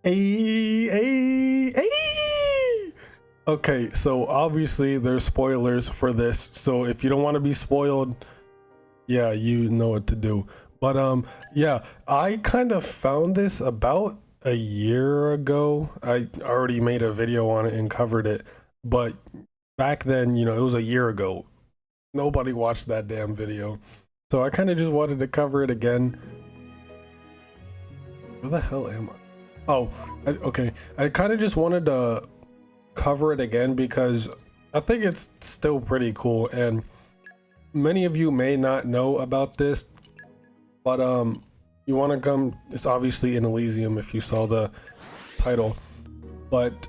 Ay. Okay, so obviously there's spoilers for this, so if you don't want to be spoiled, yeah, you know what to do. But yeah, I kind of found this about a year ago. I already made a video on it and covered it, but back then, you know, it was a year ago. Nobody watched that damn video. So I kind of just wanted to cover it again. Where the hell am I? Oh, okay. I kind of just wanted to cover it again because I think it's still pretty cool, and many of you may not know about this, but you want to come, it's obviously in Elysium if you saw the title, but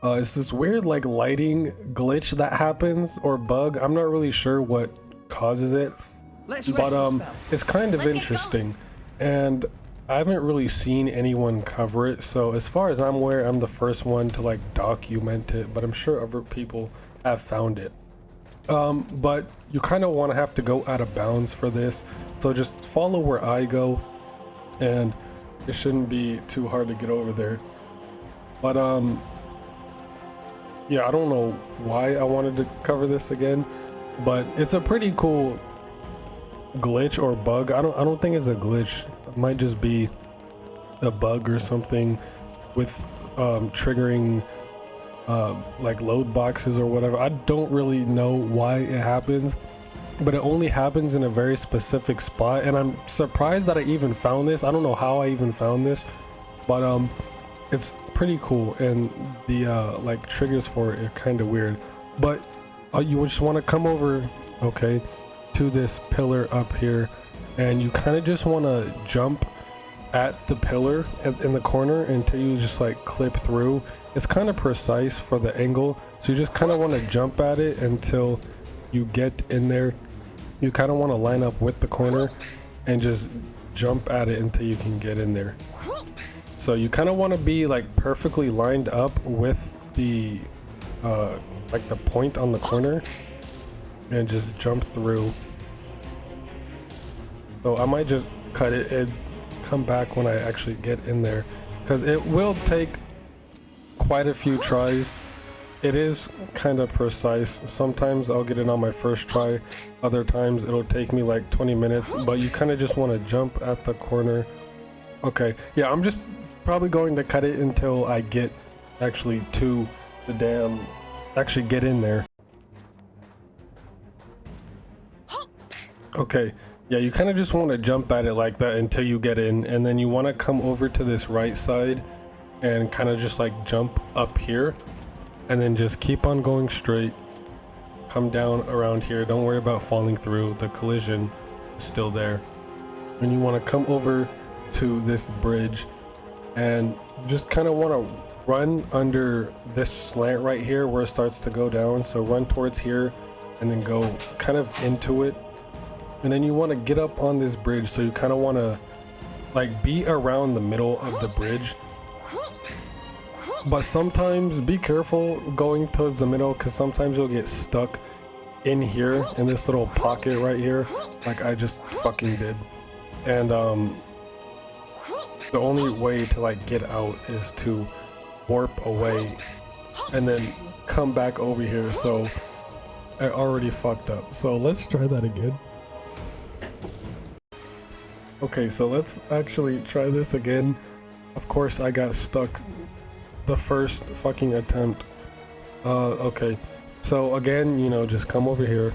it's this weird like lighting glitch that happens, or bug. I'm not really sure what causes it, but it's kind of interesting, and I haven't really seen anyone cover it, so as far as I'm aware, I'm the first one to like document it, but I'm sure other people have found it. But you kind of want to have to go out of bounds for this, so just follow where I go, and it shouldn't be too hard to get over there. But yeah, I don't know why I wanted to cover this again, but it's a pretty cool glitch or bug. I don't think it's a glitch. It might just be a bug or something with triggering like load boxes or whatever. I don't really know why it happens, but it only happens in a very specific spot, and I'm surprised that I even found this. I don't know how I even found this, but it's pretty cool, and the like triggers for it are kind of weird. But you just want to come over, okay, to this pillar up here, and you kind of just want to jump at the pillar in the corner until you just like clip through. It's kind of precise for the angle, so you just kind of want to jump at it until you get in there. You kind of want to line up with the corner and just jump at it until you can get in there. So you kind of want to be like perfectly lined up with the like the point on the corner and just jump through. So I might just cut it and come back when I actually get in there, because it will take quite a few tries. It is kind of precise. Sometimes I'll get it on my first try, other times it'll take me like 20 minutes, but you kind of just want to jump at the corner. Okay, yeah, I'm just probably going to cut it until I get actually to the damn, actually get in there. Okay, yeah, you kind of just want to jump at it like that until you get in, and then you want to come over to this right side and kind of just like jump up here, and then just keep on going straight, come down around here. Don't worry about falling through, the collision is still there. And you want to come over to this bridge and just kind of want to run under this slant right here where it starts to go down. So run towards here and then go kind of into it, and then you want to get up on this bridge. So you kind of want to like be around the middle of the bridge, but sometimes be careful going towards the middle, because sometimes you'll get stuck in here in this little pocket right here, like I just fucking did. And the only way to like get out is to warp away and then come back over here. So I already fucked up, so let's try that again. Okay, so let's actually try this again. Of course I got stuck the first fucking attempt. Okay, so again, you know, just come over here,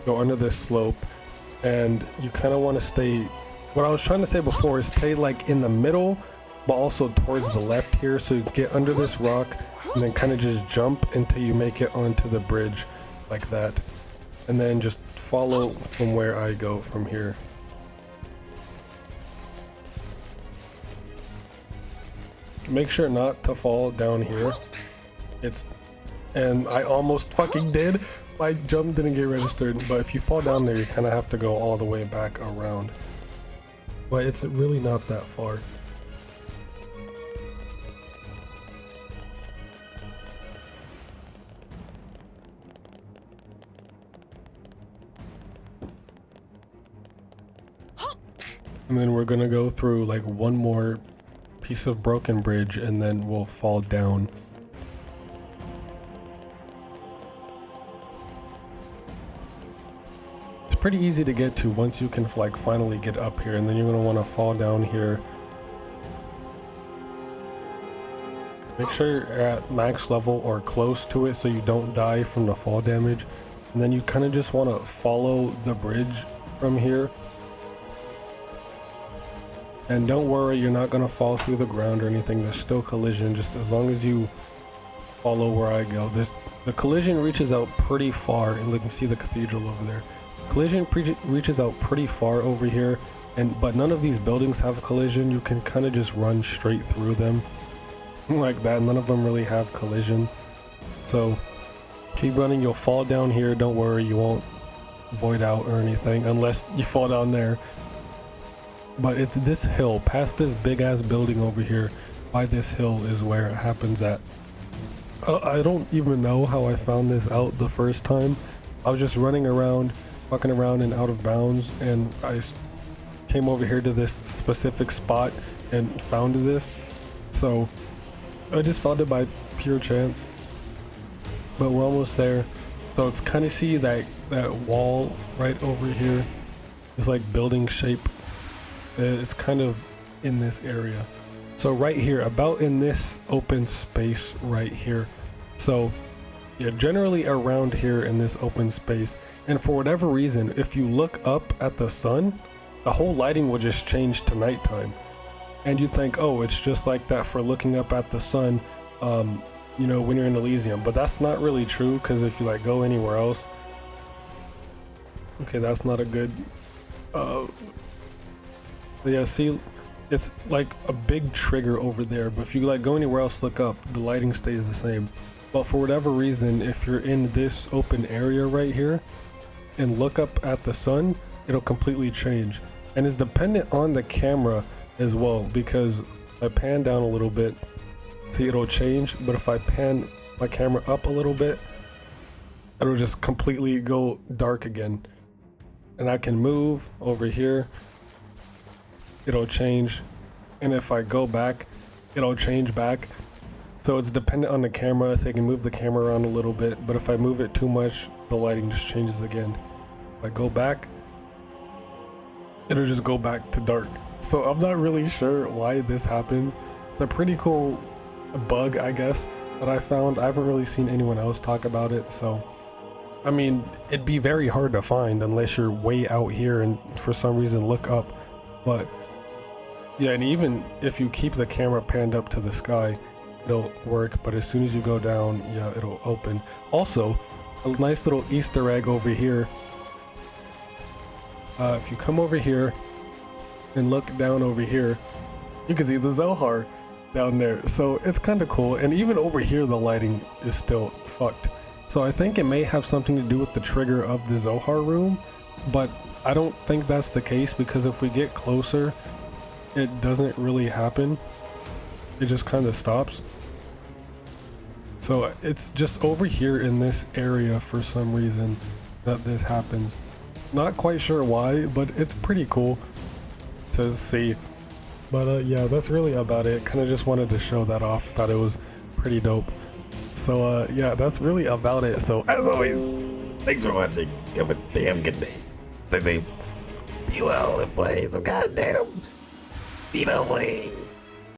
go under this slope, and you kind of want to stay, what I was trying to say before is stay like in the middle, but also towards the left here, so you get under this rock and then kind of just jump until you make it onto the bridge like that, and then just follow from where I go from here. Make sure not to fall down here. And I almost fucking did. My jump didn't get registered, but if you fall down there, you kind of have to go all the way back around. But it's really not that far. And then we're gonna go through like one more piece of broken bridge and then we'll fall down. It's pretty easy to get to once you can like finally get up here, and then you're going to want to fall down here. Make sure you're at max level or close to it so you don't die from the fall damage. And then you kind of just want to follow the bridge from here. And don't worry, you're not going to fall through the ground or anything. There's still collision, just as long as you follow where I go. The collision reaches out pretty far, and you can see the cathedral over there. Collision reaches out pretty far over here, but none of these buildings have collision. You can kind of just run straight through them like that. None of them really have collision. So keep running, you'll fall down here. Don't worry, you won't void out or anything unless you fall down there. But it's this hill, past this big ass building over here, by this hill is where it happens at. I don't even know how I found this out the first time. I was just running around, walking around and out of bounds, and I came over here to this specific spot and found this. So I just found it by pure chance. But we're almost there. So it's kind of see that wall right over here. It's like building shape. It's kind of in this area. So right here, about in this open space right here. So yeah, generally around here in this open space. And for whatever reason, if you look up at the sun, the whole lighting will just change to nighttime. And you'd think, oh, it's just like that for looking up at the sun, you know, when you're in Elysium. But that's not really true, because if you like go anywhere else, okay, that's not a good but yeah, see, it's like a big trigger over there, but if you like go anywhere else, look up, the lighting stays the same. But for whatever reason, if you're in this open area right here and look up at the sun, it'll completely change. And it's dependent on the camera as well, because if I pan down a little bit, see, it'll change. But if I pan my camera up a little bit, it'll just completely go dark again. And I can move over here, it'll change, and if I go back, it'll change back. So it's dependent on the camera. If I can move the camera around a little bit, but if I move it too much, the lighting just changes again. If I go back, it'll just go back to dark. So I'm not really sure why this happens. It's a pretty cool bug, I guess, that I found. I haven't really seen anyone else talk about it, so I mean, it'd be very hard to find unless you're way out here and for some reason look up. But yeah, and even if you keep the camera panned up to the sky, it'll work, but as soon as you go down, yeah, it'll open. Also, a nice little Easter egg over here. If you come over here and look down over here, you can see the Zohar down there. So it's kind of cool. And even over here, the lighting is still fucked. So I think it may have something to do with the trigger of the Zohar room, but I don't think that's the case, because if we get closer, it doesn't really happen. It just kind of stops. So it's just over here in this area for some reason that this happens. Not quite sure why, but it's pretty cool to see. But yeah, that's really about it. Kind of just wanted to show that off. Thought it was pretty dope. So yeah, that's really about it. So as always, thanks for watching. Have a damn good day. Stay safe. Be well and play some goddamn Xenoblade.